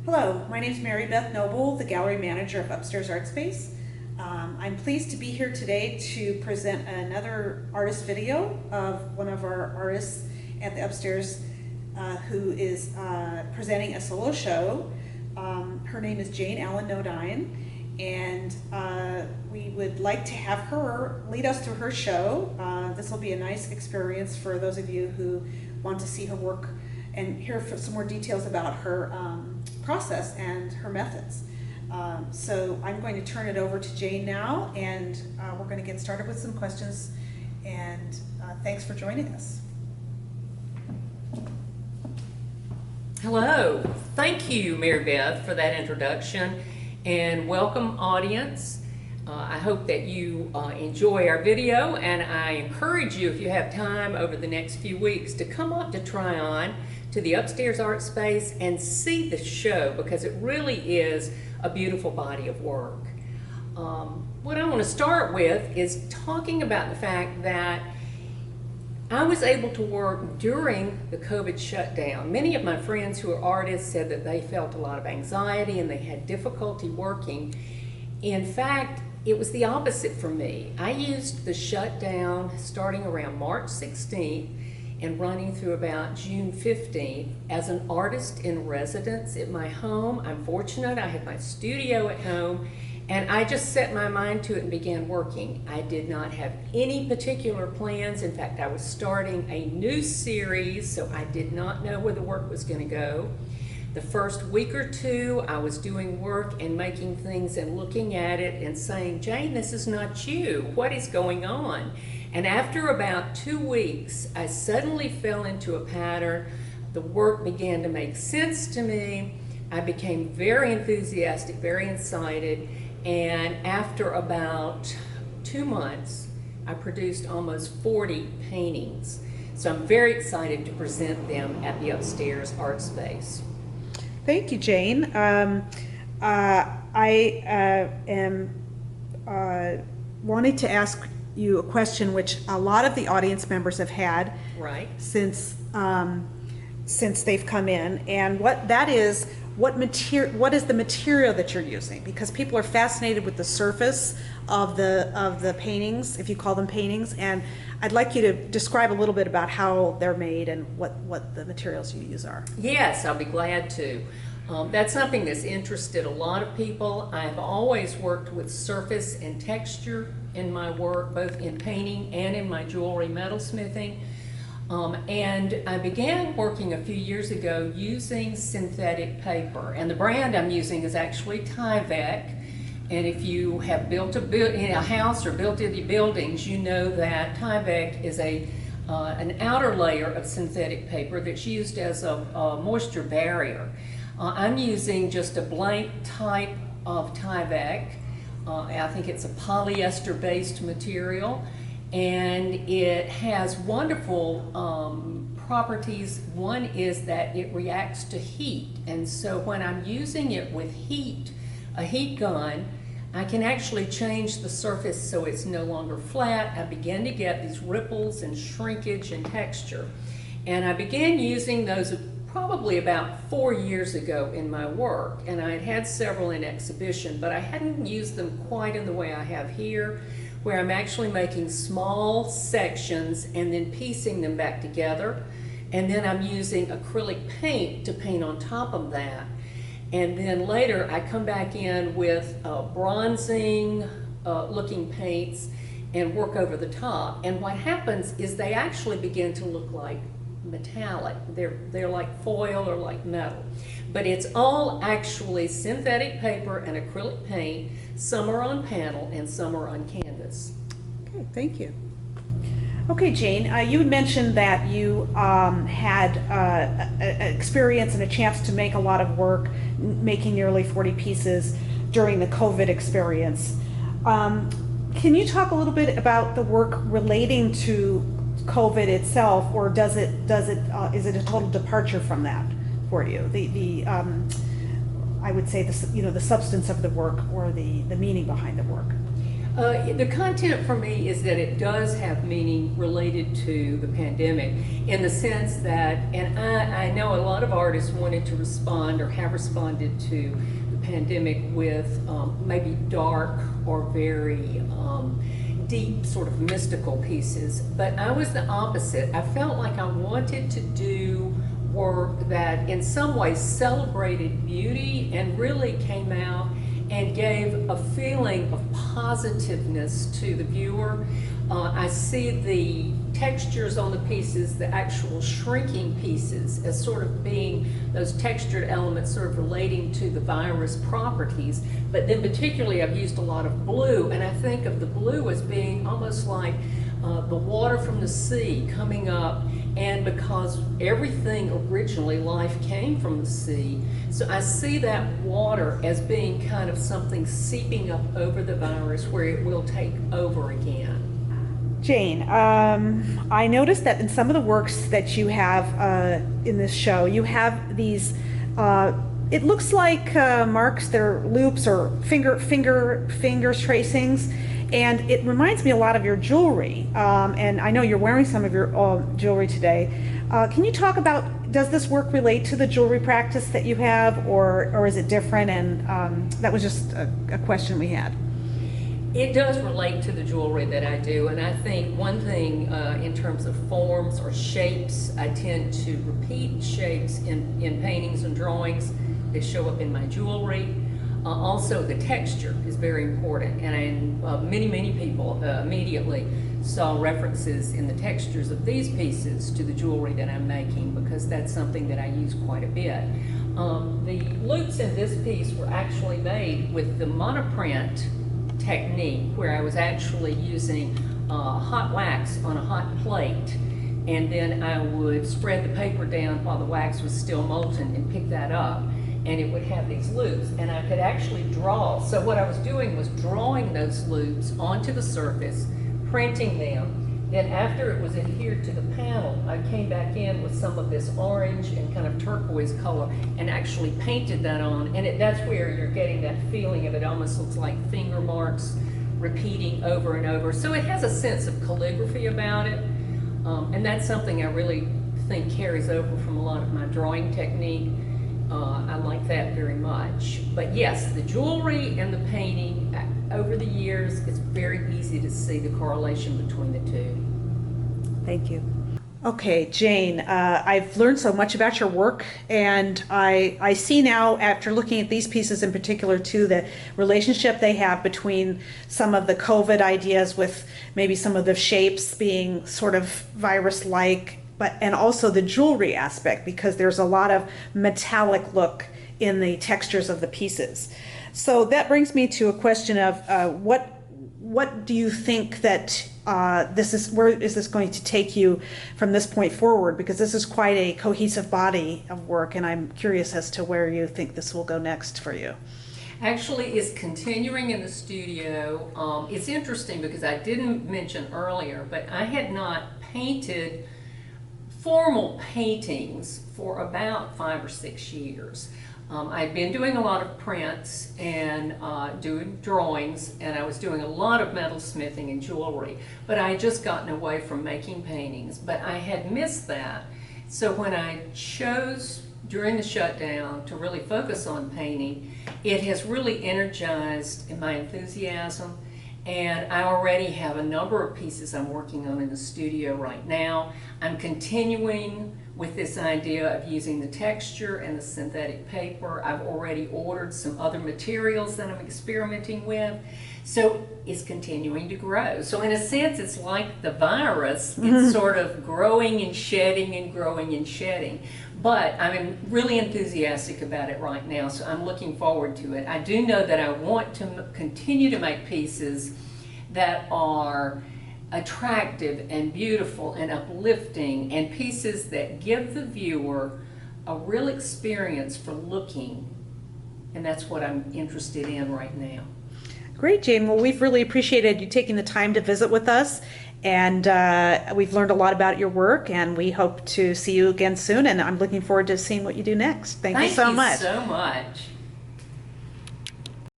Hello, my name is Mary Beth Noble, the gallery manager of Upstairs Art Space. I'm pleased to be here today to present another artist video of one of our artists at the Upstairs who is presenting a solo show. Her name is Jane Allen Nodine, and we would like to have her lead us through her show. This will be a nice experience for those of you who want to see her work and hear some more details about her process and her methods. So I'm going to turn it over to Jane now, and we're going to get started with some questions, and thanks for joining us. Hello, thank you Mary Beth for that introduction, and welcome audience. I hope that you enjoy our video, and I encourage you, if you have time over the next few weeks, to come up to try on to the Upstairs Art Space and see the show, because it really is a beautiful body of work. What I want to start with is talking about the fact that I was able to work during the COVID shutdown. Many of my friends who are artists said that they felt a lot of anxiety and they had difficulty working. In fact, it was the opposite for me. I used the shutdown starting around March 16th and running through about June 15th as an artist in residence at my home. I'm fortunate, I had my studio at home, and I just set my mind to it and began working. I did not have any particular plans. In fact, I was starting a new series, so I did not know where the work was going to go. The first week or two, I was doing work and making things and looking at it and saying, Jane, this is not you. What is going on? And after about 2 weeks, I suddenly fell into a pattern. The work began to make sense to me. I became very enthusiastic, very excited, and after about 2 months, I produced almost 40 paintings. So I'm very excited to present them at the Upstairs Art Space. Thank you, Jane. I am wanting to ask you a question which a lot of the audience members have had since they've come in, and what is the material that you're using, because people are fascinated with the surface of the paintings, if you call them paintings, and I'd like you to describe a little bit about how they're made and what the materials you use are. Yes, I'll be glad to. That's something that's interested a lot of people. I've always worked with surface and texture in my work, both in painting and in my jewelry metalsmithing. And I began working a few years ago using synthetic paper, and the brand I'm using is actually Tyvek. And if you have built a house or built any buildings, you know that Tyvek is an outer layer of synthetic paper that's used as a moisture barrier. I'm using just a blank type of Tyvek. I think it's a polyester-based material, and it has wonderful properties. One is that it reacts to heat, and so when I'm using it with heat, a heat gun, I can actually change the surface so it's no longer flat. I begin to get these ripples and shrinkage and texture, and I began using those probably about 4 years ago in my work, and I had several in exhibition, but I hadn't used them quite in the way I have here, where I'm actually making small sections and then piecing them back together, and then I'm using acrylic paint to paint on top of that. And then later I come back in with bronzing looking paints and work over the top, and what happens is they actually begin to look like metallic. They're like foil or like metal, but it's all actually synthetic paper and acrylic paint. Some are on panel and some are on canvas. Okay, thank you. Okay, Jane, you had mentioned that you had experience and a chance to make a lot of work, making nearly 40 pieces during the COVID experience. Can you talk a little bit about the work relating to COVID itself, or is it a total departure from that for you? I would say the substance of the work or the meaning behind the work. The content for me is that it does have meaning related to the pandemic in the sense that, and I know a lot of artists wanted to respond or have responded to the pandemic with maybe dark or very deep sort of mystical pieces, but I was the opposite. I felt like I wanted to do work that in some ways celebrated beauty and really came out and gave a feeling of positiveness to the viewer. I see the textures on the pieces, the actual shrinking pieces, as sort of being those textured elements sort of relating to the virus properties. But then particularly I've used a lot of blue, and I think of the blue as being almost like the water from the sea coming up, and because everything originally, life came from the sea, so I see that water as being kind of something seeping up over the virus where it will take over again. Jane, I noticed that in some of the works that you have in this show, you have these, it looks like marks, they're loops or fingers tracings, and it reminds me a lot of your jewelry. And I know you're wearing some of your jewelry today. Can you talk about, does this work relate to the jewelry practice that you have, or is it different? And that was just a question we had. It does relate to the jewelry that I do, and I think one thing in terms of forms or shapes, I tend to repeat shapes in paintings and drawings that show up in my jewelry. Also, the texture is very important, and many people immediately saw references in the textures of these pieces to the jewelry that I'm making, because that's something that I use quite a bit. The loops in this piece were actually made with the monoprint technique, where I was actually using hot wax on a hot plate, and then I would spread the paper down while the wax was still molten and pick that up, and it would have these loops, and I could actually draw. So what I was doing was drawing those loops onto the surface, printing them. Then after it was adhered to the panel, I came back in with some of this orange and kind of turquoise color and actually painted that on. And that's where you're getting that feeling of, it almost looks like finger marks repeating over and over. So it has a sense of calligraphy about it. And that's something I really think carries over from a lot of my drawing technique. I like that very much. But yes, the jewelry and the painting, over the years, it's very easy to see the correlation between the two. Thank you. Okay, Jane, I've learned so much about your work, and I see now, after looking at these pieces in particular too, the relationship they have between some of the COVID ideas with maybe some of the shapes being sort of virus-like, and also the jewelry aspect, because there's a lot of metallic look in the textures of the pieces. So that brings me to a question of what do you think that where is this going to take you from this point forward? Because this is quite a cohesive body of work, and I'm curious as to where you think this will go next for you. Actually, it's continuing in the studio. It's interesting because I didn't mention earlier, but I had not painted formal paintings for about 5 or 6 years. I've been doing a lot of prints and doing drawings, and I was doing a lot of metalsmithing and jewelry, but I had just gotten away from making paintings, but I had missed that. So when I chose during the shutdown to really focus on painting, it has really energized my enthusiasm, and I already have a number of pieces I'm working on in the studio right now. I'm continuing with this idea of using the texture and the synthetic paper. I've already ordered some other materials that I'm experimenting with. So it's continuing to grow. So in a sense, it's like the virus. It's sort of growing and shedding and growing and shedding. But I'm really enthusiastic about it right now, so I'm looking forward to it. I do know that I want to continue to make pieces that are attractive and beautiful and uplifting, and pieces that give the viewer a real experience for looking, and that's what I'm interested in right now. Great, Jane. Well, we've really appreciated you taking the time to visit with us, and we've learned a lot about your work, and we hope to see you again soon, and I'm looking forward to seeing what you do next. Thank you so much. Thank you so much.